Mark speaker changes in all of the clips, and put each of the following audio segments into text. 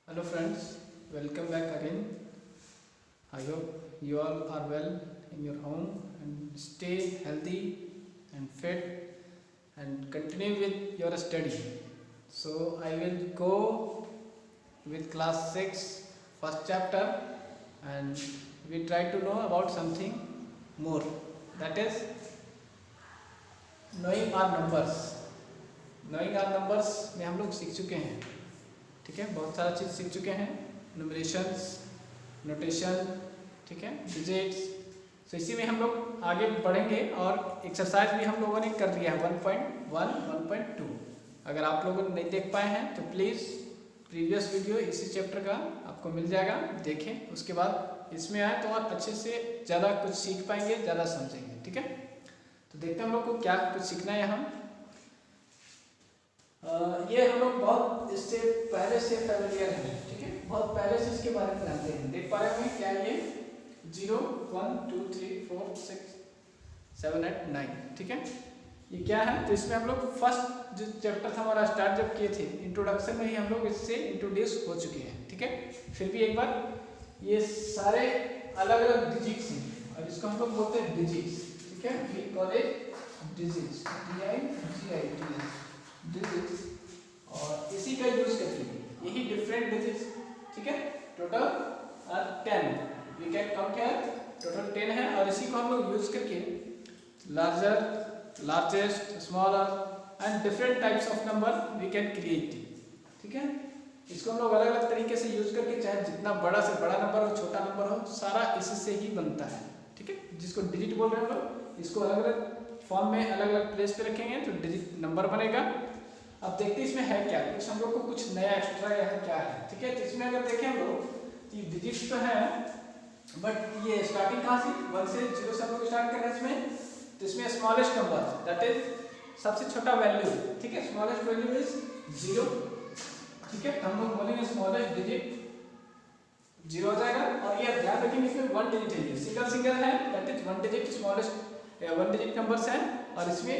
Speaker 1: Hello friends, welcome back again. I hope you all are well in your home and stay healthy and fit and continue with your study. So I will go with class 6 first chapter and we try to know about something more, that is knowing our numbers. knowing our numbers में हम लोग सीख चुके हैं, ठीक है, बहुत सारा चीज़ सीख चुके हैं, न्यूमरेशंस, नोटेशन, ठीक है, डिजिट्स। तो इसी में हम लोग आगे बढ़ेंगे और एक्सरसाइज भी हम लोगों ने कर लिया है 1.1, 1.2। अगर आप लोगों ने नहीं देख पाए हैं तो प्लीज़ प्रीवियस वीडियो इसी चैप्टर का आपको मिल जाएगा, देखें। उसके बाद इसमें आए तो और अच्छे से ज़्यादा कुछ सीख पाएंगे, ज़्यादा समझेंगे, ठीक है। तो देखते हैं हम लोग को क्या कुछ सीखना है यहाँ। ये हम लोग बहुत इससे पहले से फेमिलियर हैं, ठीक है, बहुत पहले से इसके बारे में जानते हैं। देख पा रहे होंगे क्या ये 0, 1, 2, 3, 4, 6, 7, 8, 9, ठीक है, ये क्या है। तो इसमें हम लोग फर्स्ट जो चैप्टर था हमारा स्टार्ट जब किए थे, इंट्रोडक्शन में ही हम लोग इससे इंट्रोड्यूस हो चुके हैं, ठीक है। फिर भी एक बार ये सारे अलग अलग डिजिट्स हैं और इसको हम लोग बोलते हैं डिजिट्स, ठीक है, we call it digits, DIGITS, digits. और इसी का यूज करके यही डिफरेंट डिजिट्स, ठीक है, total are 10, we can count here total 10 है। और इसी को हम लोग यूज करके larger, largest, smaller and different types of number we can create, ठीक है। इसको हम लोग अलग अलग तरीके से यूज करके, चाहे जितना बड़ा से बड़ा नंबर हो, छोटा नंबर हो, सारा इससे ही बनता है, ठीक है। जिसको डिजिट बोल रहे हैं हम लोग, इसको अलग अलग फॉर्म में अलग अलग प्लेस पे रखेंगे तो डिजिट नंबर बनेगा। अब देखते हैं इसमें है क्या, कुछ हम लोग को कुछ नया एक्स्ट्रा यहाँ क्या है, ठीक है। तो इसमें अगर देखें हम लोग तो ये डिजिट्स तो है, बट ये स्टार्टिंग कहाँ से 1 से 0 से हम लोग स्टार्ट कर रहे हैं इसमें। तो इसमें स्मॉलेस्ट नंबर दैट इज सबसे छोटा वैल्यू, ठीक है, स्मॉलेस्ट वैल्यू इज 0, ठीक है। हम लोग बोलेंगे स्मॉलेस्ट डिजिट 0 हो जाएगा। और ये ध्यान रखेंगे इसमें 1 डिजिट है, ये सिंगल है, that is 1 digit, smallest 1 digit numbers हैं। और इसमें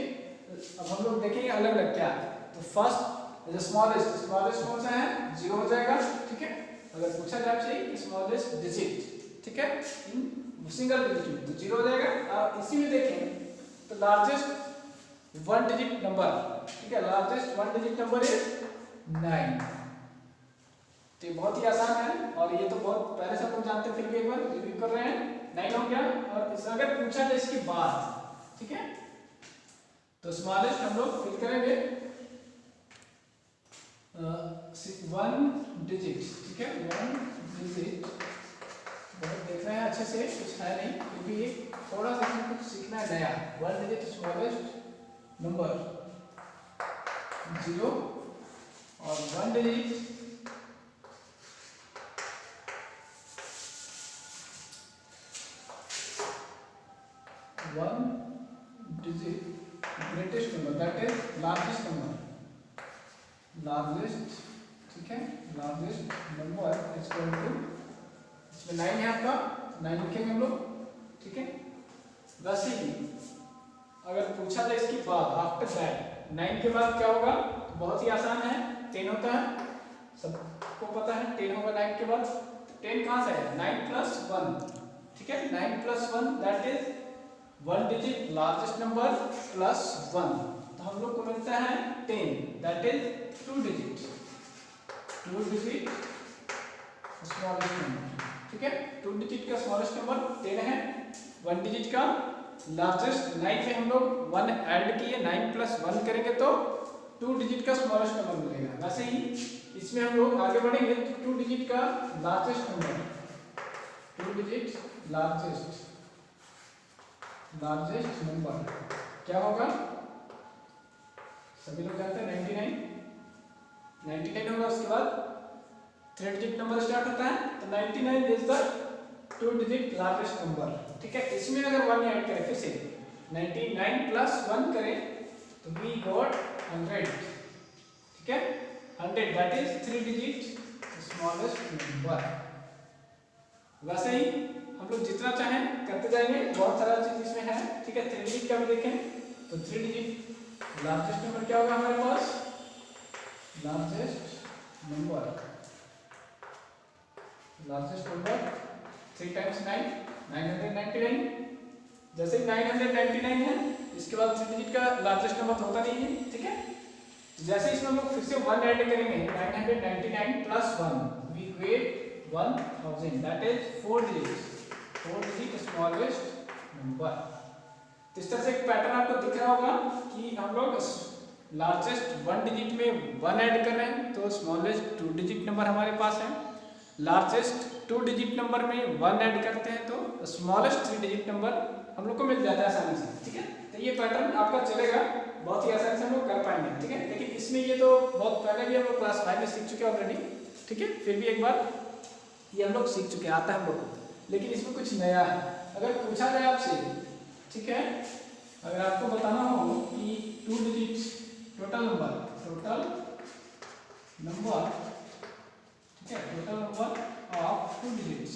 Speaker 1: अब हम लोग देखेंगे अलग अलग क्या है। तो फर्स्ट स्मॉलेस्ट कौन सा है, 0 हो जाएगा, ठीक है। अगर पूछा जाए आपसे स्मॉलेस्ट डिजिट, ठीक है, इन सिंगल डिजिट में तो 0 हो जाएगा। और इसी में देखें तो लार्जेस्ट 1 डिजिट नंबर, ठीक है, लार्जेस्ट 1 डिजिट नंबर इज 9। तो ये बहुत ही आसान है और ये तो बहुत पहले से हम लोग जानते हैं, फिर भी एक बार रिव्यू कर रहे हैं। 9 हो गया। और इस अगर पूछा जाए इसके बाद, ठीक है, तो स्मॉलेस्ट हम लोग फिल करेंगे 1 डिजिट, ठीक है, 1 डिजिट। बहुत देख रहे हैं अच्छे से, कुछ है नहीं, क्योंकि ये थोड़ा सा कुछ सीखना है नया। 1 डिजिट स्मॉलेस्ट नंबर 0 और 1 digit 1 digit greatest number that is largest number, largest, ठीक है, largest number is equal to, इसमें 9 है आपका, 9 लिखेंगे हम लोग, ठीक है। वैसे ही अगर पूछा जाए इसके बाद आफ्टर दैट 9 के बाद क्या होगा, तो बहुत ही आसान है, 10 होता है, सबको पता है 10 होगा 9 के बाद। 10 कहाँ से है, 9 प्लस 1, ठीक है, 9 plus 1 that is 1 digit largest number plus 1, तो हम लोग को मिलता है 10 that is 2 digit smallest number, ठीक है। 2 डिजिट का स्मॉलेस्ट नंबर 10 है, 1 डिजिट का लार्जेस्ट 9 में हम लोग 1 ऐड किए, 9 प्लस 1 करेंगे तो 2 डिजिट का स्मॉलेस्ट नंबर मिलेगा। वैसे ही इसमें हम लोग आगे बढ़ेंगे तो 2 डिजिट का largest number, 2 digit largest number क्या होगा, सभी लोग जानते हैं 99 होगा। उसके बाद 3 डिजिट नंबर स्टार्ट होता है, तो 99 is the 2 digit largest number, ठीक है। इसमें अगर 1 ऐड करें, फिर से 99 प्लस 1 करें तो वी गॉट 100, ठीक है, 100 that is 3 digit smallest number. वैसे ही हम लोग जितना चाहें करते जाएंगे, बहुत सारा चीज इसमें है, ठीक है। 3 डिजिट का भी देखें तो 3 डिजिट लार्जेस्ट नंबर क्या होगा हमारे पास, largest number largest number 3 times 9 999। जैसे ही 999 है इसके बाद 3 डिजिट का लार्जेस्ट नंबर तो होता नहीं है, ठीक है। जैसे इसमें हम लोग फिर से 1 ऐड करेंगे 999 plus 1 we get 1000 that is 4 digit smallest number. तो इस तरह से एक पैटर्न आपको दिख रहा होगा कि हम लोग लार्जेस्ट 1 डिजिट में 1 ऐड कर रहे हैं तो स्मॉलेस्ट 2 डिजिट नंबर हमारे पास है। लार्जेस्ट 2 डिजिट नंबर में 1 ऐड करते हैं तो स्मॉलेस्ट 3 डिजिट नंबर हम लोग को मिल जाता है आसानी से, ठीक है। तो ये पैटर्न आपका चलेगा, बहुत ही आसानी से हम लोग कर पाएंगे, ठीक है। लेकिन इसमें ये तो बहुत पहले भी हम लोग क्लास 5 में सीख चुके हैं ऑलरेडी, ठीक है। फिर भी एक बार ये हम लोग सीख चुके हैं, आता है हम लोग को, लेकिन इसमें कुछ नया है। अगर पूछा जाए आपसे, ठीक है, अगर आपको बताना हो कि 2 डिजिट टोटल नंबर, ठीक है, total number of 2 digits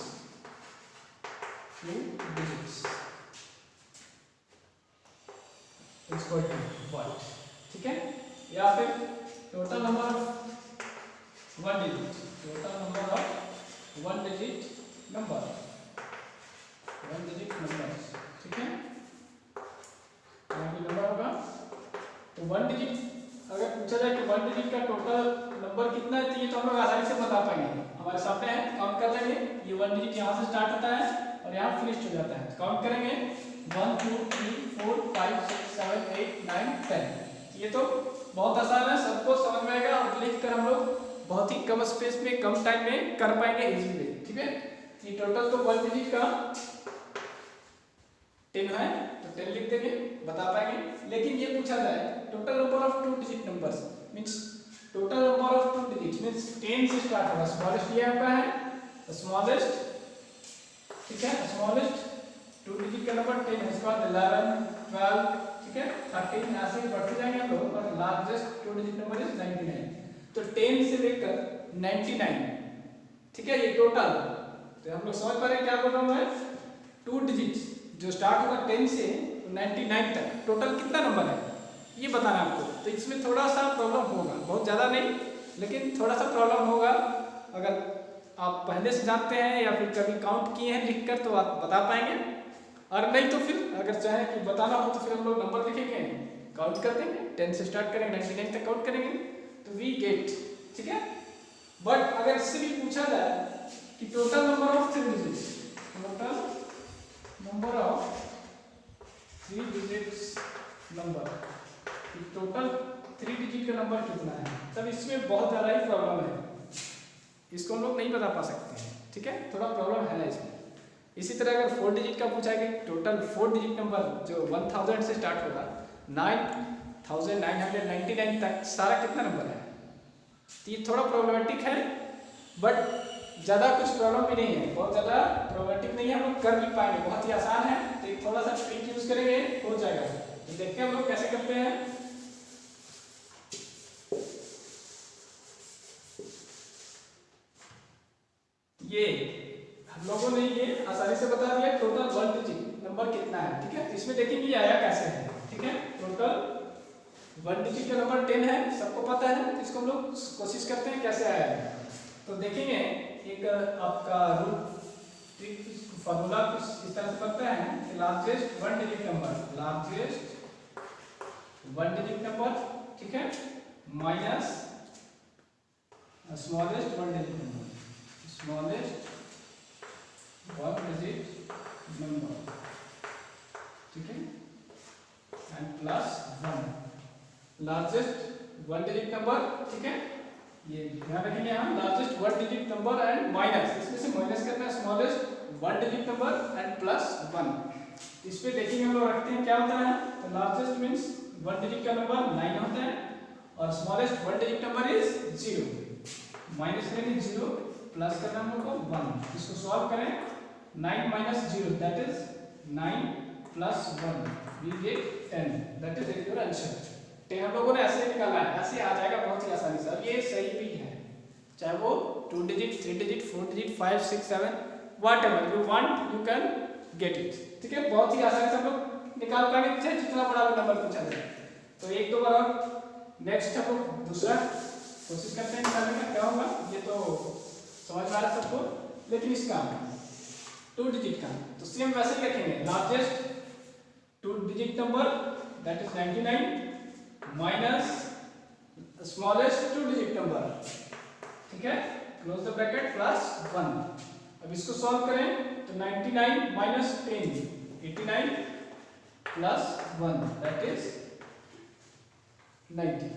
Speaker 1: equal to what, ठीक है। या फिर total number of 1 digit, total number of 1 digit number, ठीक है। यहाँ पे नंबर होगा तो 1 डिजिट अगर पूछा जाए कि 1 डिजिट का टोटल नंबर कितना है तो ये तो हम लोग आसानी से बता पाएंगे। हमारे सामने है, काउंट कर लेंगे। ये 1 डिजिट यहाँ से स्टार्ट होता है और यहाँ फिनिश हो जाता है। काउंट करेंगे 1 2 3 4 5 6 7 8 9 10। ये तो बहुत आसान है, सबको समझ में आएगा और लिख कर हम लोग बहुत ही कम स्पेस में कम टाइम में कर पाएंगे इजीली, ठीक है। ये टोटल तो 1 डिजिट का 10 है तो 10 लिख देंगे, बता पाएंगे। लेकिन ये पूछा जाए total number of 2 digit numbers means total number of 2 digit means 10 से स्टार्ट होगा। स्मॉलेस्ट ये आपका है स्मॉलेस्ट, ठीक है। स्मॉलेस्ट 2 डिजिट का नंबर 10 है, इसके बाद 11 12, ठीक है, 13 ऐसे बढ़ते जाएंगे हम लोग। और लार्जेस्ट 2 डिजिट नंबर इज 99। तो 10 से लेकर 99, ठीक है, ये टोटल। तो हम लोग समझ पा रहे हैं क्या बोल रहा हूं मैं। 2 डिजिट जो स्टार्ट होगा 10 से 99 तक टोटल कितना नंबर है ये बताना आपको। तो इसमें थोड़ा सा प्रॉब्लम होगा, बहुत ज़्यादा नहीं लेकिन थोड़ा सा प्रॉब्लम होगा। अगर आप पहले से जानते हैं या फिर कभी काउंट किए हैं लिखकर तो आप बता पाएंगे, और नहीं तो फिर अगर चाहे कि बताना हो तो फिर हम लोग नंबर लिखेंगे, काउंट कर देंगे, 10 से स्टार्ट करेंगे 99 तक काउंट करेंगे तो वी गेट, ठीक है। बट अगर इससे भी पूछा जाए कि total number of 3 digits, total number of 3 digits number, total 3 digit का नंबर कितना है, तब इसमें बहुत ज़्यादा ही प्रॉब्लम है, इसको हम लोग नहीं बता पा सकते हैं, ठीक है। थोड़ा प्रॉब्लम है इसमें। इसी तरह अगर 4 डिजिट का पूछा है कि टोटल 4 डिजिट नंबर जो 1000 से स्टार्ट होगा 9999 तक सारा कितना नंबर है, तो ये थोड़ा प्रॉब्लमेटिक है। बट ज़्यादा कुछ प्रॉब्लम भी नहीं है, बहुत ज़्यादा प्रॉब्लमेटिक नहीं है, हम लोग कर भी पाएंगे, बहुत ही आसान है। तो एक थोड़ा सा ट्रिक यूज करेंगे हो जाएगा। तो देखते हैं हम लोग कैसे करते हैं। ये हम लोगों ने ये आसानी से बता दिया टोटल 1 डिजिट नंबर कितना है, ठीक है। इसमें देखेंगे ये आया कैसे है, ठीक है। टोटल 1 डिजिट का नंबर 10 है, सबको पता है, तो इसको हम लोग कोशिश करते हैं कैसे आया है। तो देखेंगे एक आपका रूल ट्रिक फार्मूला कुछ इस तरह से बनता है कि largest 1 digit number, largest 1 digit number, ठीक है, minus smallest 1 digit number, smallest 1 digit number, ठीक है, and plus 1 largest 1 digit number, ठीक है। ये ध्यान रखेंगे हम, largest 1 digit number and minus, इसमें से माइनस करना है smallest 1 digit number and plus 1। इस पे देखेंगे हम लोग रखते हैं क्या होता है। तो लार्जेस्ट मींस 1 डिजिट का नंबर 9 होता है और smallest 1 digit number is 0, minus करेंगे 0, प्लस करना हम लोग को 1। इसको सॉल्व करें 9 minus 0 that is 9 plus 1 we get 10 that is your answer. तो हम लोगों ने ऐसे निकाला है, ऐसे आ जाएगा बहुत ही आसानी से। अब ये सही भी है, चाहे वो 2 digit 3 digit 4 digit 5 6 7 whatever you want you can get it, ठीक है। बहुत ही आसानी से हम लोग निकाल पाएंगे, चाहे जितना बड़ा नंबर पूछा जाए। तो एक दो बार और नेक्स्ट हम लोग दूसरा कोशिश करते हैं निकालने का, क्या होगा ये तो समझ में आ रहा है सबको। लेकिन इसका 2 डिजिट का, तो सेम वैसे ही रखेंगे, largest 2 digit number that is 99 minus smallest 2 digit number, ठीक है, क्लोज द ब्रैकेट प्लस 1। अब इसको सॉल्व करें तो 99 माइनस 10 89 प्लस 1 दैट इज 90।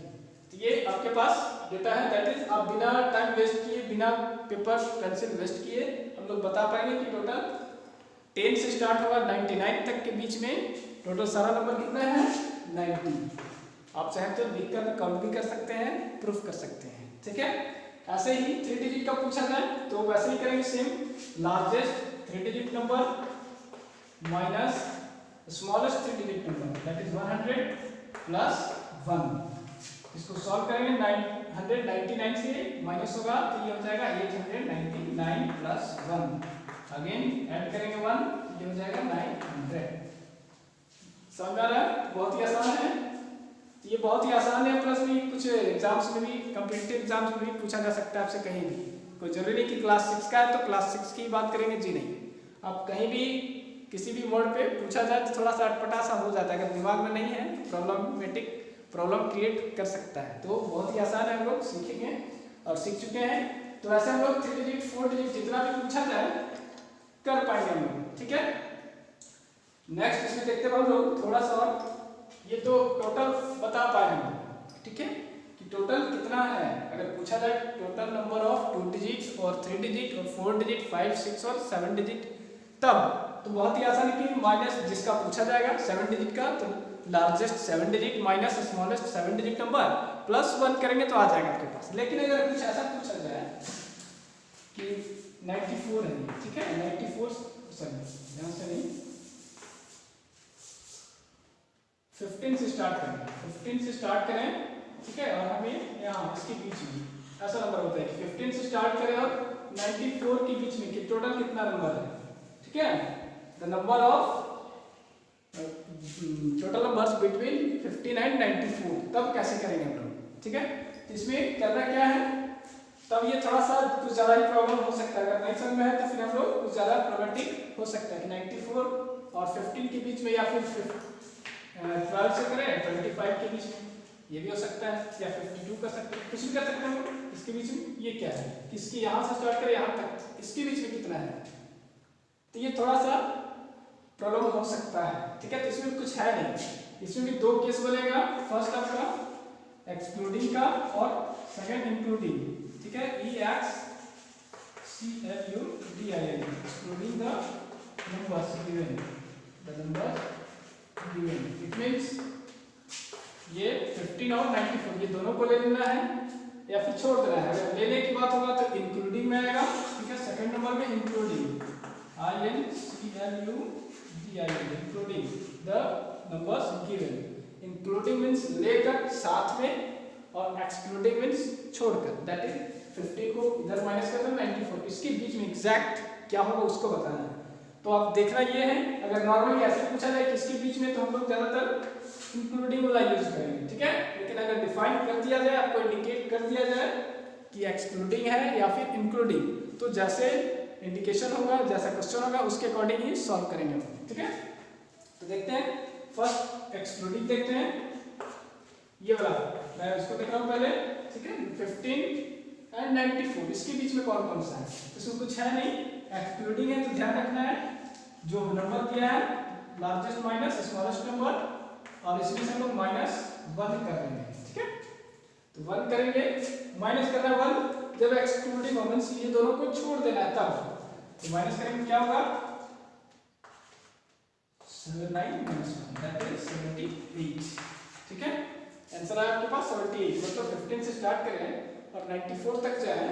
Speaker 1: तो ये आपके पास डेटा है, दैट इज आप बिना टाइम वेस्ट किए, बिना पेपर पेंसिल वेस्ट किए हम लोग बता पाएंगे कि टोटल 10 से स्टार्ट होगा 99 तक के बीच में टोटल सारा नंबर कितना है 90। आप चाहे तो लिख कर काउंट भी कर सकते हैं, प्रूफ कर सकते हैं, ठीक है। ऐसे ही 3 डिजिट का पूछा जाए तो वैसे ही करेंगे same, largest 3 digit number minus smallest 3 digit number that is 100 plus 1। इसको सॉल्व करेंगे 999 से माइनस होगा तो ये हो जाएगा 899 प्लस 1। अगेन ऐड करेंगे 1, ये हो जाएगा 900। समझ आ रहा है? बहुत ही आसान है, ये बहुत ही आसान है। प्लस में कुछ एग्जाम्स में भी, कॉम्पिटिटिव एग्जाम्स में भी पूछा जा सकता है आपसे कहीं भी। कोई जरूरी नहीं कि क्लास 6 का है तो क्लास 6 की बात करेंगे, जी नहीं, आप कहीं भी किसी भी मोड पे पूछा जाए तो थोड़ा सा अटपटा सा हो जाता है, अगर दिमाग में नहीं है प्रॉब्लम क्रिएट कर सकता है। तो बहुत ही आसान है, हम लोग सीखेंगे और सीख चुके हैं। तो ऐसे हम लोग 3 डिजिट 4 डिजिट जितना भी पूछा जाए कर पाएंगे हम लोग, ठीक है। नेक्स्ट इसमें देखते हैं हम लोग थोड़ा सा और, ये तो टोटल बता पाए हम, ठीक है, कि टोटल कितना है। अगर पूछा जाए टोटल नंबर ऑफ 2 डिजिट और 3 डिजिट और 4 डिजिट 5 6 और 7 डिजिट, तब तो बहुत ही आसान है कि माइनस जिसका पूछा जाएगा 7 डिजिट का, तो largest 7 digit minus smallest 7 digit number plus 1 करेंगे तो आ जाएगा आपके पास। लेकिन अगर कुछ ऐसा पूछा जाए कि 94 है, ठीक है, 94 सॉरी ध्यान से नहीं, 15 से स्टार्ट करें, 15 से स्टार्ट करें, ठीक है, और हमें यहाँ इसके बीच में ऐसा नंबर होता है कि 15 से स्टार्ट करें और 94 के बीच में कि टोटल कितना नंबर है, ठीक है, the number of total numbers between 15 and 94, तब कैसे करेंगे हम लोग, ठीक है। तो इसमें करना क्या है, तब ये थोड़ा सा कुछ ज़्यादा ही प्रॉब्लम हो सकता है, अगर नहीं समझ में है तो फिर हम लोग कुछ ज़्यादा प्रॉब्लमेटिक हो सकता है कि 94 और 15 के बीच में, या फिर 12 से करें 25 के बीच में, ये भी हो सकता है, या 52 कर सकते हैं, कुछ भी कर सकते हैं हम इसके बीच में। ये क्या है, किसकी यहाँ से स्टार्ट करें यहाँ तक, इसके बीच में कितना है, तो ये थोड़ा सा प्रॉब्लम हो सकता है, ठीक है। तो इसमें कुछ है नहीं, इसमें भी 2 केस बनेगा, फर्स्ट आपका एक्सक्लूडिंग का और सेकंड इंक्लूडिंग, ठीक है, EXCLUDING, excluding the numbers given, it means ये 15 और 94 ये दोनों को ले लेना है या फिर छोड़ देना है। अगर लेने की बात होगा तो इंक्लूडिंग में आएगा, ठीक है, सेकंड नंबर में including, INCLUDING, including the numbers given. Including means लेकर साथ में, और एक्सक्लूडिंग मींस छोड़कर, दैट इज 15 को इधर माइनस कर दो 94, इसके बीच में एग्जैक्ट क्या होगा उसको बताना है। तो आप देखना ये है, अगर नॉर्मली ऐसे पूछा जाए किसके बीच में, तो हम लोग ज्यादातर इंक्लूडिंग वाला यूज करेंगे, ठीक है। लेकिन अगर डिफाइन कर दिया जाए, आपको इंडिकेट कर दिया जाए कि एक्सक्लूडिंग है या फिर इंक्लूडिंग, तो जैसे इंडिकेशन होगा, जैसा क्वेश्चन होगा, उसके अकॉर्डिंग ही सॉल्व करेंगे हम, ठीक है। तो देखते हैं, फर्स्ट एक्सक्लूडिंग देखते हैं, ये वाला मैं इसको देख रहा हूँ पहले, ठीक है, 15 एंड 94 इसके बीच में कौन कौन सा है, इसमें कुछ है नहीं, एक्सक्लूडिंग है तो ध्यान रखना है जो नंबर दिया है लार्जेस्ट माइनस स्मॉलेस्ट नंबर, और इसमें से हम लोग -1 कर रहे हैं, ठीक है। तो 1 करेंगे, माइनस करना है 1, जब एक्सक्लूडिंग हो मींस ये दोनों को छोड़ देना है तब, तो माइनस करेंगे क्या होगा 79 - 1 दैट इज 78, ठीक है। आंसर आया आपके पास 78, मतलब 15 से स्टार्ट करें और 94 तक जाए,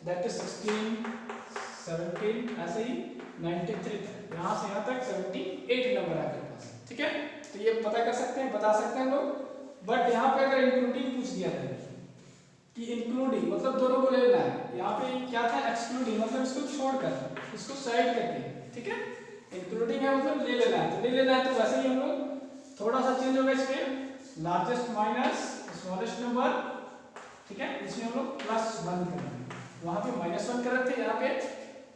Speaker 1: दैट इज 16 17 ऐसे ही 93 तक, यहाँ से यहाँ तक 78 नंबर है आपके पास, ठीक है। तो ये पता कर सकते हैं, बता सकते हैं लोग। बट यहाँ पे अगर इंक्लूडिंग पूछ दिया था कि इंक्लूडिंग मतलब दोनों को ले लेना है, यहाँ पे क्या था एक्सक्लूडिंग मतलब इसको छोड़कर, इसको साइड करके, ठीक है। इंक्लूडिंग है मतलब ले लेना है, तो ले लेना है, तो वैसे ही हम लोग थोड़ा सा चेंज होगा इसमें, लार्जेस्ट माइनस स्मॉलेस्ट नंबर, ठीक है, इसमें हम लोग +1 करेंगे, वहाँ पे -1 कर रहे थे, यहाँ पे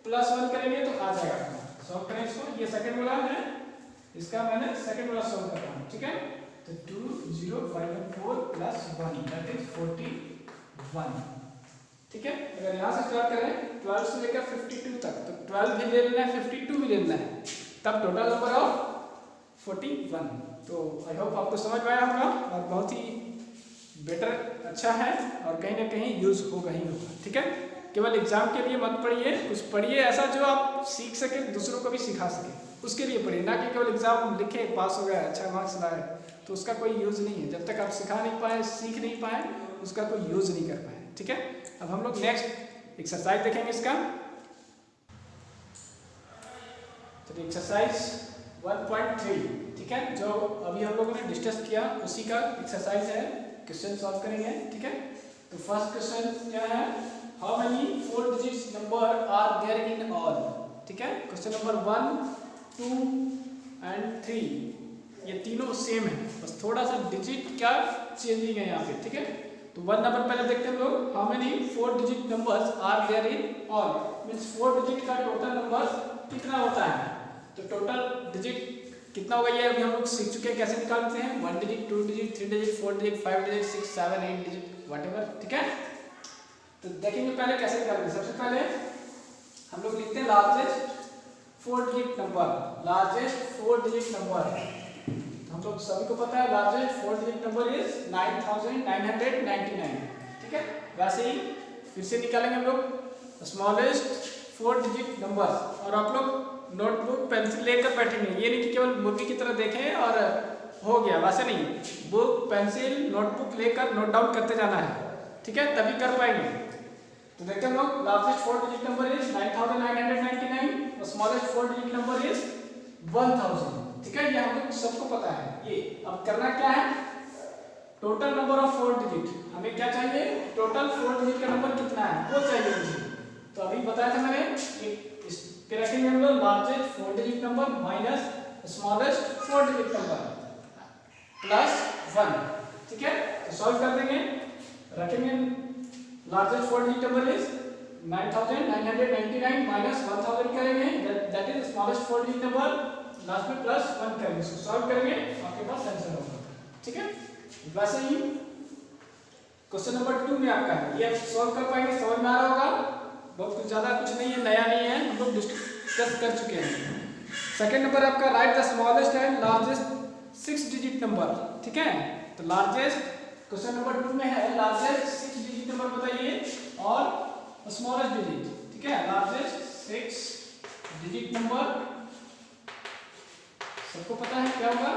Speaker 1: +1 करेंगे तो आ जाएगा अपना। सॉल्व करें इसको, ये सेकंड वाला है, इसका मैंने सेकंड वाला सॉल्व कर रहा हूँ, ठीक है। तो 2 0 5 4 + 1 दैट इज 41, ठीक है। अगर यहाँ से स्टार्ट करें 12 से लेकर 52 तक, तो 12 भी ले लेना है, 52 भी ले लेना है, तब टोटल नंबर ऑफ 41। तो आई होप आपको समझ में आया होगा और बहुत ही बेटर अच्छा है और कहीं ना कहीं यूज होगा ही होगा, ठीक है। केवल एग्जाम के लिए मत पढ़िए, कुछ पढ़िए ऐसा जो आप सीख सके, दूसरों को भी सिखा सके, उसके लिए पढ़िए, ना कि केवल एग्जाम लिखे पास हो गया अच्छा मार्क्स लाए, तो उसका कोई यूज नहीं है। जब तक आप सिखा नहीं पाए, सीख नहीं पाए, उसका कोई यूज नहीं कर पाए, ठीक है। अब हम लोग नेक्स्ट एक्सरसाइज देखेंगे इसका। तो एक्सरसाइज 1.3, ठीक है, जो अभी हम लोगों ने डिस्कस किया उसी का एक्सरसाइज है, क्वेश्चन सॉल्व करेंगे, ठीक है। तो फर्स्ट क्वेश्चन क्या है, how many 4 digits number are there in all, ठीक है। क्वेश्चन नंबर 1 2 एंड 3 ये तीनों सेम है, बस थोड़ा सा डिजिट क्या चेंजिंग है यहाँ पे, ठीक है। तो 1 नंबर पहले देखते हैं हम लोग, how many 4 digit numbers are there in all, means 4 digit का टोटल नंबर कितना होता है। तो टोटल डिजिट कितना होगा ये अभी हम लोग सीख चुके हैं, कैसे निकालते हैं, 1 digit 2 digit 3 digit 4 digit 5 digit 6 7 8 digit whatever, ठीक है। तो देखेंगे पहले कैसे निकालेंगे। सबसे पहले हम लोग लिखते हैं largest 4 digit number, largest 4 digit number, हम लोग सभी को पता है लार्जेस्ट 4 डिजिट नंबर इज 9999, ठीक है। वैसे ही फिर से निकालेंगे हम लोग स्मॉलेस्ट 4 डिजिट नंबर, और आप लोग नोटबुक पेंसिल लेकर बैठेंगे, ये नहीं कि केवल मूवी की तरह देखें और हो गया, वैसे नहीं, बुक पेंसिल नोटबुक लेकर नोट डाउन करते जाना है, ठीक है, तभी कर पाएंगे। तो देखते हैं हम लोग, लार्जेस्ट 4 डिजिट नंबर इज 9999 और स्मॉलेस्ट 4 डिजिट नंबर इज 1000, ठीक है, ये हम लोग सबको पता है। ये अब करना क्या है, टोटल नंबर ऑफ 4 डिजिट, हमें क्या चाहिए, टोटल 4 डिजिट का नंबर कितना है वो चाहिए मुझे। तो अभी बताया था मैंने, फिर रखेंगे हम लोग largest 4 digit number minus smallest 4 digit number +1, ठीक है। तो सॉल्व कर देंगे, रखेंगे largest 4 digit number is 9999 minus 1000 करेंगे, that is smallest 4 digit number, last में +1 करेंगे, इसको सॉल्व करेंगे आपके पास आंसर होगा, ठीक है। वैसे ही क्वेश्चन नंबर 2 में आपका है, ये सॉल्व कर पाएंगे, समझ में आ रहा होगा, बहुत कुछ ज्यादा कुछ नहीं है, नया नहीं है, हम लोग डिस्कस कर चुके हैं। सेकंड नंबर आपका right the smallest and largest 6 digit number, ठीक है। तो लार्जेस्ट क्वेश्चन नंबर 2 में है, लार्जेस्ट 6 डिजिट नंबर बताइए और स्मॉलेस्ट डिजिट, ठीक है। लार्जेस्ट 6 डिजिट नंबर सबको पता है क्या होगा,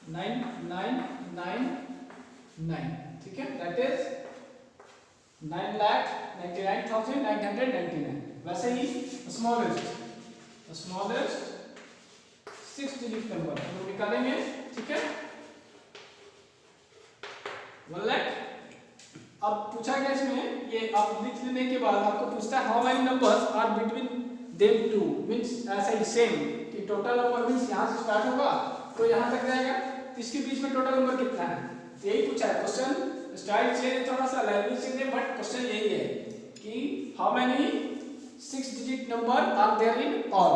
Speaker 1: 9999, ठीक है, दैट इज 9,99,999। वैसे ही स्मॉलेस्ट 6 डिजिट नंबर हम लोग निकालेंगे, ठीक है, 1 लाख। अब पूछा गया इसमें, ये आप लिख लेने के बाद आपको पूछता है how many numbers are between them two, means ऐसा ही सेम कि टोटल नंबर मींस यहां से स्टार्ट होगा तो यहां तक जाएगा, तो इसके बीच में टोटल नंबर कितना है, यही पूछा है। क्वेश्चन स्टाइल चेंज है, थोड़ा सा लैंग्वेज चेंज है, बट क्वेश्चन यही है कि how many 6 digit number are there in all.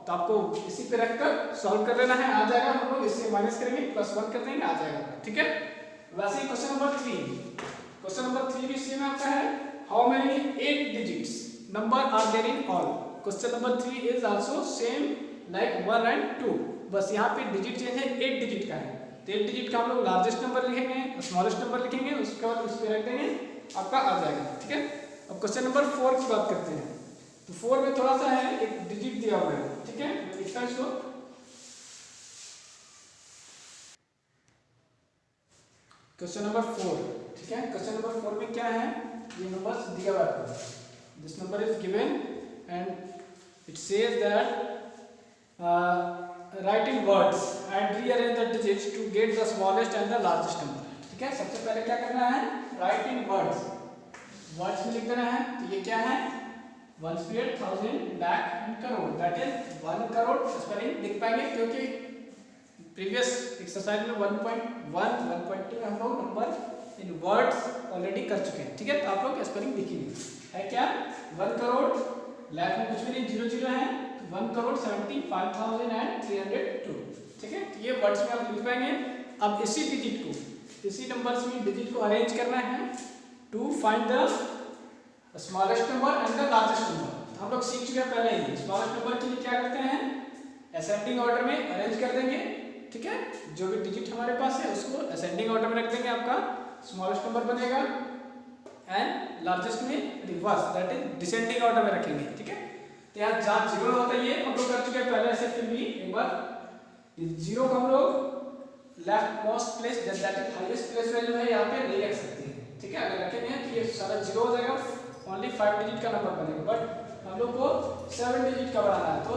Speaker 1: तो आपको इसी पे रखकर सॉल्व कर लेना है, आ जाएगा, हम लोग इससे माइनस करेंगे +1 कर देंगे, आ जाएगा, ठीक है। वैसे ही क्वेश्चन नंबर 3 भी सेम आपका है, how many 8 digits number are there in all. Question number 3 is also same like 1 and 2, बस यहाँ पे डिजिट चेंज है, 8 डिजिट का है, तो 8 डिजिट का हम लोग लार्जेस्ट नंबर लिखेंगे, स्मॉलेस्ट नंबर लिखेंगे, उसके बाद उस पे रख देंगे, आपका आ जाएगा, ठीक है। अब क्वेश्चन नंबर 4 की बात करते हैं, तो 4 में थोड़ा सा है, एक डिजिट दिया हुआ है, ठीक है, मैं लिखता हूं इसको। क्वेश्चन नंबर 4, ठीक है, क्वेश्चन नंबर 4 में क्या है, ये नंबर्स दिया हुआ है, this number is given and it says that write in words and rearrange the digits to get the smallest and the largest number, ठीक है। सबसे पहले क्या करना है, write in words में लिख देना है, तो ये क्या है, 1 square 1000 lakh and crore, that is 1 crore spelling लिख पाएंगे, क्योंकि प्रीवियस एक्सरसाइज में 1.1 1.2 हम लोग नंबर इन वर्ड्स ऑलरेडी कर चुके हैं, ठीक है। तो आप लोग स्पेलिंग लिखेंगे, है क्या, 1 करोड़ लेफ्ट में कुछ भी नहीं, 0 0 है, 1,75,302। ठीक है, ये वर्ड्स में आप लिख पाएंगे। अब इसी डिजिट को, इसी नंबर्स में डिजिट को अरेंज करना है to find the smallest number and the largest number. हम लोग सीख चुके हैं पहले ही, स्मॉलेस्ट नंबर के लिए क्या करते हैं, असेंडिंग ऑर्डर में अरेंज कर देंगे। ठीक है, जो भी डिजिट हमारे पास है उसको असेंडिंग ऑर्डर में रख देंगे, आपका स्मॉलेस्ट नंबर बनेगा, एंड लार्जेस्ट में reverse, that is descending order में रखेंगे। ठीक है, तो यहाँ जहाँ 0 होता है ये हम लोग कर चुके हैं पहले से, फिर भी एक बार 0 को हम लोग left most place that is highest place value है यहाँ पे नहीं रख सकते हैं। ठीक है, अगर रखेंगे तो ये सारा 0 हो जाएगा, ओनली 5 डिजिट का नंबर बनेगा, बट हम लोग को 7 डिजिट का बनाना है। तो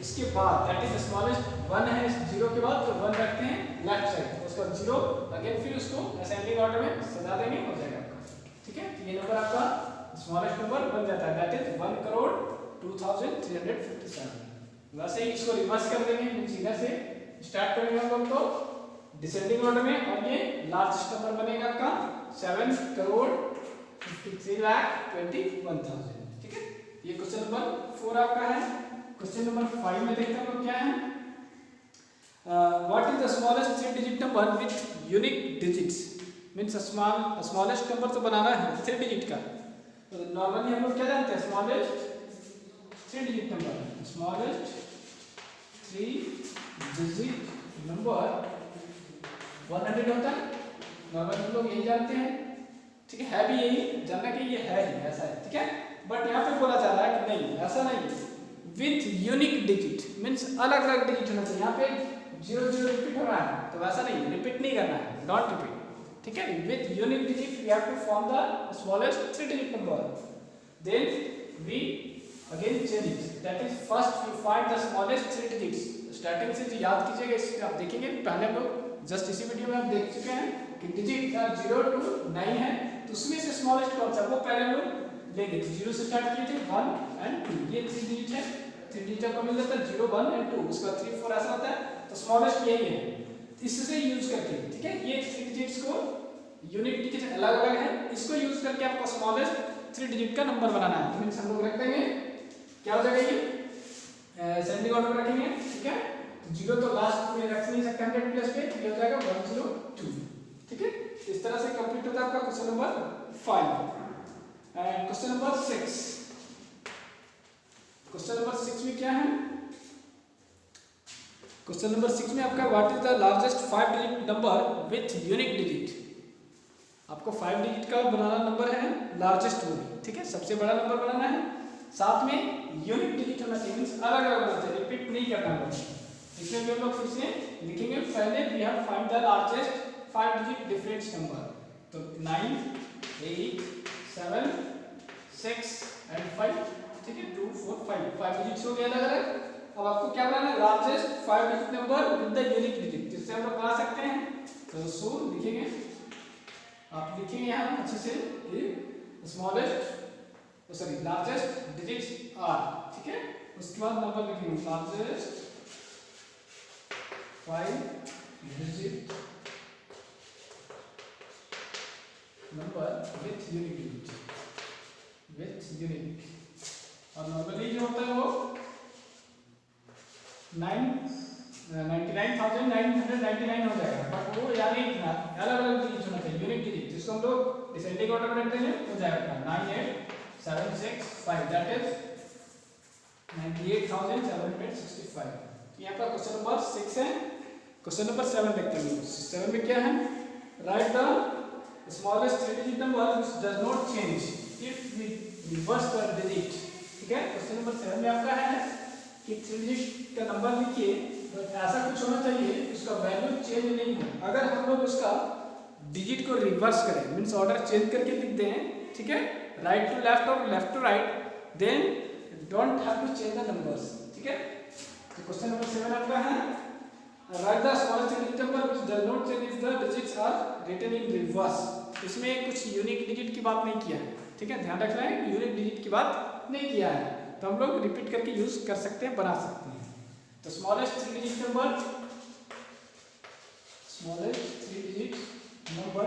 Speaker 1: इसके बाद दैट इज स्मॉलेस्ट 1 है, 0 के बाद तो 1 रखते हैं लेफ्ट साइड, उसके बाद 0 अगेन, फिर उसको असेंडिंग ऑर्डर में सजा देंगे, हो जाएगा आपका। ठीक है, ये नंबर आपका स्मॉलेस्ट नंबर बन जाता है, दैट इज 1,02,357। वैसे ही इसको रिवर्स कर देंगे, सीधा से स्टार्ट करेंगे हम लोग तो डिसेंडिंग ऑर्डर में, और ये लार्जेस्ट नंबर बनेगा आपका 7,53,21,000। ठीक है, ये क्वेश्चन नंबर 4 आपका है। क्वेश्चन नंबर 5 में देखते हैं हम लोग क्या है, what is the smallest 3 digit number with unique digits. Means smallest number तो बनाना है 3 डिजिट का, तो नॉर्मली हम लोग क्या जानते हैं, smallest 3 digit number, smallest 3 digit number 100 होता है, नॉर्मली हम लोग यही जानते हैं। ठीक है भी यही जानना कि ये है ही ऐसा है। ठीक है, बट यहाँ पे बोला जा रहा है कि नहीं, ऐसा नहीं, विथ यूनिक डिजिट, मींस अलग अलग डिजिट होना चाहिए। यहाँ पे 0 0 रिपीट हो रहा है, तो वैसा नहीं, रिपीट नहीं करना है, डोंट रिपीट। ठीक है, with unique digit we have to form the smallest 3 digit number, then we again change it, that is first we find the smallest 3 digits. Starting से जो याद कीजिएगा, इसमें आप देखेंगे पहले हम लोग जस्ट इसी वीडियो में आप देख चुके हैं कि डिजिट 0 to 9 है, तो उसमें से स्मॉलेस्ट कौन सा, वो पहले हम लोग लेंगे। 0 से स्टार्ट किए थे, 1 and 2, ये 3 डिजिट है, 3 डिजिट आपको मिल जाता है 0 1 and 2, उसके बाद 3 4 ऐसा होता है, तो स्मॉलेस्ट यही है, इससे यूज करके। ठीक है, ये 3 डिजिट्स को यूनिक डिजिट अलग अलग है, इसको यूज करके आपको स्मॉलेस्ट 3 डिजिट का नंबर बनाना है। तो मींस हम लोग रख देंगे, क्या हो जाएगा, ये असेंडिंग ऑर्डर में रखेंगे। ठीक है, 0 तो लास्ट में रख नहीं सकते 100 प्लस पे, ये हो जाएगा 102। ठीक है, इस तरह से कंप्लीट होता है आपका question number 5। And question number 6, question number 6 में क्या है, क्वेश्चन नंबर 6 में आपका what is the largest 5 digit number with unique digit. आपको 5 डिजिट का बनाना नंबर है, लार्जेस्ट वो भी। ठीक है, सबसे बड़ा नंबर बनाना है, साथ में यूनिक डिजिट होना चाहिए, मींस अलग अलग होना चाहिए, रिपीट नहीं करना है। इसमें भी हम लोग फिर से लिखेंगे, पहले we have find the largest 5 digit difference number, तो 9 8 7 6 and 5। ठीक है, 2 4 5 डिजिट्स हो गए अलग अलग। अब आपको क्या बनाना है, largest 5 digit number with the unique digit, जिससे हम लोग बना सकते हैं। तो सो लिखेंगे, आप लिखेंगे यहाँ अच्छे से, smallest sorry largest digits are. ठीक है, उसके बाद नंबर लिखेंगे, largest 5 digit number with unique digit, with unique. और नॉर्मली जो होता है वो 99,999 हो जाएगा, बट वो यानी अलग अलग डिजिट होना चाहिए, यूनिक डिजिट, जिसको हम लोग डिसेंडिंग ऑर्डर में रखते हैं, हो जाएगा 98765, दैट इज 98,765। यहाँ पर क्वेश्चन नंबर 6 है। क्वेश्चन नंबर 7 देखते हैं। 7 में क्या है, write the smallest 3 digit number which does not change if we reverse the digit. ठीक है, क्वेश्चन नंबर 7 में आपका है कि 3 डिजिट का नंबर लिखिए, तो ऐसा कुछ होना चाहिए उसका वैल्यू चेंज नहीं हो। अगर हम लोग उसका डिजिट को रिवर्स करें, मींस ऑर्डर चेंज करके लिख दें, ठीक है, राइट टू लेफ्ट और left to right, then don't have to change the numbers. ठीक है, तो क्वेश्चन नंबर 7 आपका है, write the smallest digit number which does not change if the digits are written in reverse. इसमें कुछ unique digit की बात नहीं किया है। ठीक है, ध्यान रखना है, यूनिक डिजिट की बात नहीं किया है, तो हम लोग रिपीट करके यूज कर सकते हैं, बना सकते हैं। तो smallest 3 digit number, smallest 3 digit number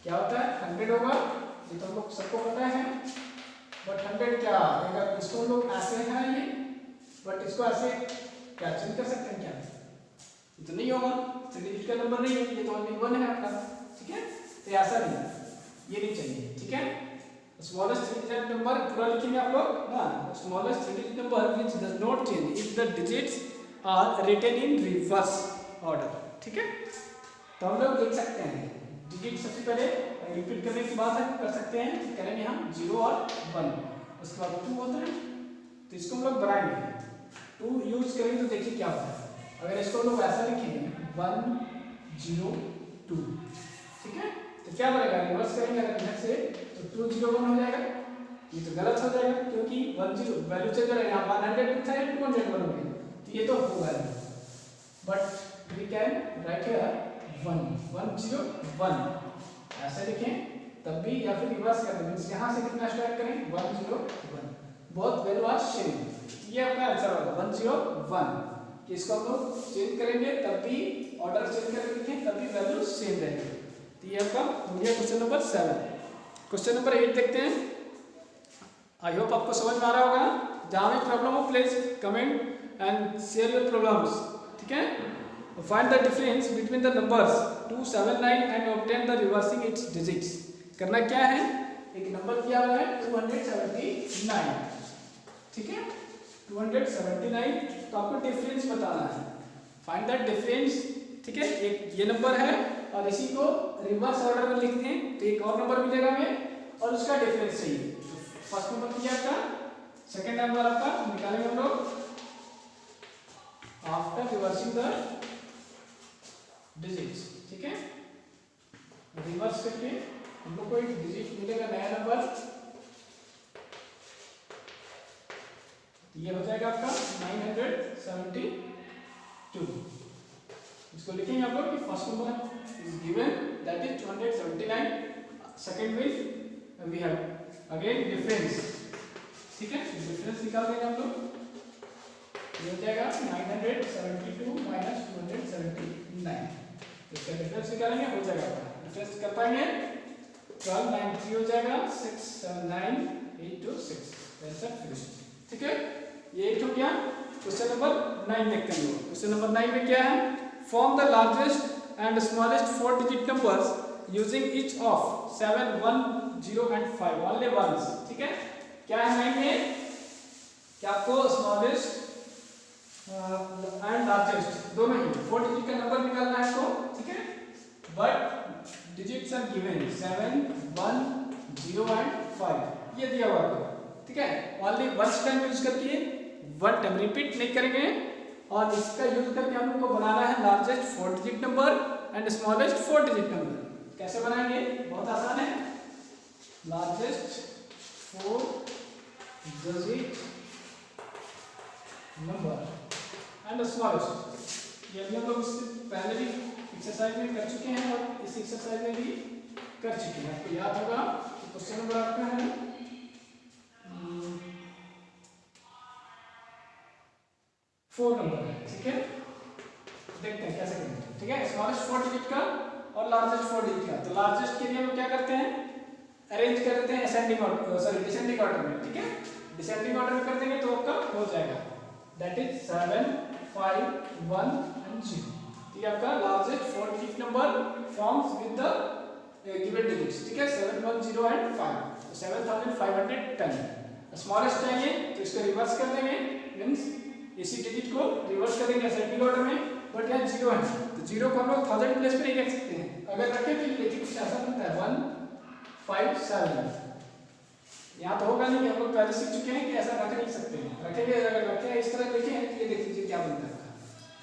Speaker 1: क्या होता है, 100 होगा, ये तो हम लोग सबको पता है। बट 100 क्या, अगर इसको हम लोग ऐसे है ये, बट इसको ऐसे क्या चेंज कर सकते हैं क्या? ये तो नहीं होगा, 3 डिजिट का नंबर नहीं है, ये तो ओनली 1 है आपका, ठीक है। तो ऐसा नहीं, ये नहीं चाहिए, ठीक है। स्मॉलेस्ट 3 डिजिट नंबर पूरा लिखेंगे आप लोग, हाँ, smallest 3 digit number which does not change if the digits are written in reverse order, ठीक है। तो हम लोग लिख सकते हैं डिजिट सबसे पहले रिपीट करने के बाद हम कर सकते हैं, करेंगे हम 0 और 1, उसके बाद 2 होता है, तो इसको हम लोग बनाएंगे 2 यूज करेंगे तो देखिए क्या होता है। अगर इसको हम लोग ऐसा लिखेंगे 1 0 2, ठीक है, तो क्या बनेगा, रिवर्स करेंगे अगर इधर से तो 2 0 1 हो जाएगा, ये तो गलत हो जाएगा क्योंकि 1 0 वैल्यू चेंज हो जाएगा, 100 था 200 हो गया, तो ये तो होगा नहीं। But we can write here 1 1 0 1 ऐसे लिखें तब भी, या फिर रिवर्स कर दें, यहाँ से कितना स्टार्ट करें 1 0 1, बोथ वैल्यू आर सेम, ये आपका आंसर होगा 1 0 1। इसको हम लोग चेंज करेंगे तब भी, ऑर्डर चेंज करके लिखें तब भी वैल्यू सेम रहेगी। तो ये आपका हो गया क्वेश्चन नंबर 7। क्वेश्चन नंबर 8 देखते हैं। आई होप आपको समझ में आ रहा होगा। जहाँ भी प्रॉब्लम हो please comment and share your problems, ठीक है। Find the difference between the numbers 279 and obtain the reversing its digits। करना क्या है, एक नंबर दिया हुआ है 279, ठीक है, 279, तो आपको डिफरेंस बताना है, फाइंड द डिफरेंस, ठीक है। एक ये नंबर है और इसी को रिवर्स ऑर्डर में लिख दें तो एक और नंबर मिलेगा हमें और उसका डिफरेंस चाहिए। तो फर्स्ट नंबर किया आपका, सेकंड नंबर आपका निकालेंगे हम लोग आफ्टर रिवर्सिंग द डिजिट्स, ठीक है। रिवर्स करके हम लोग को एक डिजिट मिलेगा, नया नंबर, ये हो जाएगा आपका 972। इसको लिखेंगे आप लोग कि first number is given that is 279, second में वी हैव अगेन डिफरेंस, ठीक है। डिफरेंस निकाल देंगे हम लोग, ये हो जाएगा 972 माइनस 279, इसका डिफरेंस निकालेंगे, हो जाएगा डिफरेंस कर पाएंगे 1293 हो जाएगा, 679,826, आंसर फिनिश, ठीक है। ये एक हो गया। क्वेश्चन नंबर 9 देखते हैं लोग। क्वेश्चन नंबर 9 में क्या है, form the largest and smallest 4 digit numbers using each of 7 1 0 and 5 only once, ठीक है। क्या है 9 में, क्या आपको स्मॉलेस्ट एंड लार्जेस्ट दोनों ही 4 डिजिट का नंबर निकालना है तो, ठीक है। But digits are given 7 1 0 and 5, ये दिया हुआ है, ठीक है। ओनली वंस टाइम यूज करके, वन टाइम रिपीट नहीं करेंगे, और इसका यूज करके हम लोग को बनाना है largest 4 digit number and smallest 4 digit number. कैसे बनाएंगे, बहुत आसान है, largest 4 digit number and smallest, ये भी हम लोग इससे पहले भी एक्सरसाइज में कर चुके हैं और इस एक्सरसाइज में भी कर चुके हैं, आपको याद होगा। क्वेश्चन नंबर आपका है 4 नंबर है, ठीक है। देखते हैं कैसे करेंगे, ठीक है। स्मॉलेस्ट 4 डिजिट का और लार्जेस्ट 4 डिजिट का, तो लार्जेस्ट के लिए हम क्या करते हैं, अरेंज कर देते हैं ascending order, sorry descending order में, ठीक है। डिसेंडिंग ऑर्डर में कर देंगे तो आपका हो जाएगा, दैट इज 7 5 1 एंड 0। ये आपका largest 4 digit number forms with the given digits, ठीक है, 7 1 0 एंड 5, तो 7510। स्मॉलेस्ट चाहिए तो इसको रिवर्स कर देंगे, मींस इसी डिजिट को रिवर्स करेंगे असेंडिंग ऑर्डर में, बट यहाँ 0 है तो 0 को हम लोग 1000 प्लेस पे नहीं रख सकते हैं, अगर रखें तो देखिए कुछ ऐसा बनता है 1 5 7, यहाँ तो होगा नहीं, हम लोग पहले सीख चुके हैं कि ऐसा रख नहीं सकते हैं, रखेंगे अगर रखें इस तरह देखें, ये देख लीजिए क्या बनता है,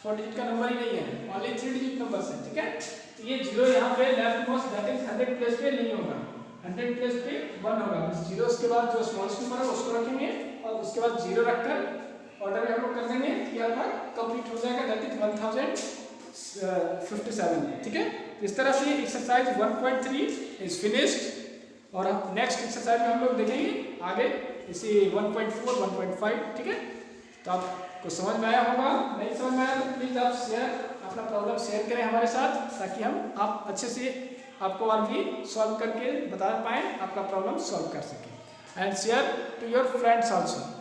Speaker 1: 4 डिजिट का नंबर ही नहीं है, ओनली 3 डिजिट नंबर है, ठीक है। तो ये 0 यहाँ पे left most that is 100 place पे नहीं होगा, 100 प्लेस पे 1 होगा, 0 के बाद जो स्मॉलेस्ट नंबर है उसको रखेंगे और उसके बाद 0 रखकर ऑर्डर में हम लोग कर देंगे, ये आपका कंप्लीट हो जाएगा, दैट इज 1057, ठीक है। इस तरह से एक्सरसाइज 1.3 इज फिनिश्ड, और नेक्स्ट एक्सरसाइज में हम लोग देखेंगे आगे इसी 1.4 1.5, ठीक है। तो आपको समझ में आया होगा, नहीं समझ में आया तो प्लीज़ आप अपना प्रॉब्लम शेयर करें हमारे साथ, ताकि हम आप अच्छे से आपको और भी सॉल्व करके बता पाएँ, आपका प्रॉब्लम सॉल्व कर सकें। and share to your friends also.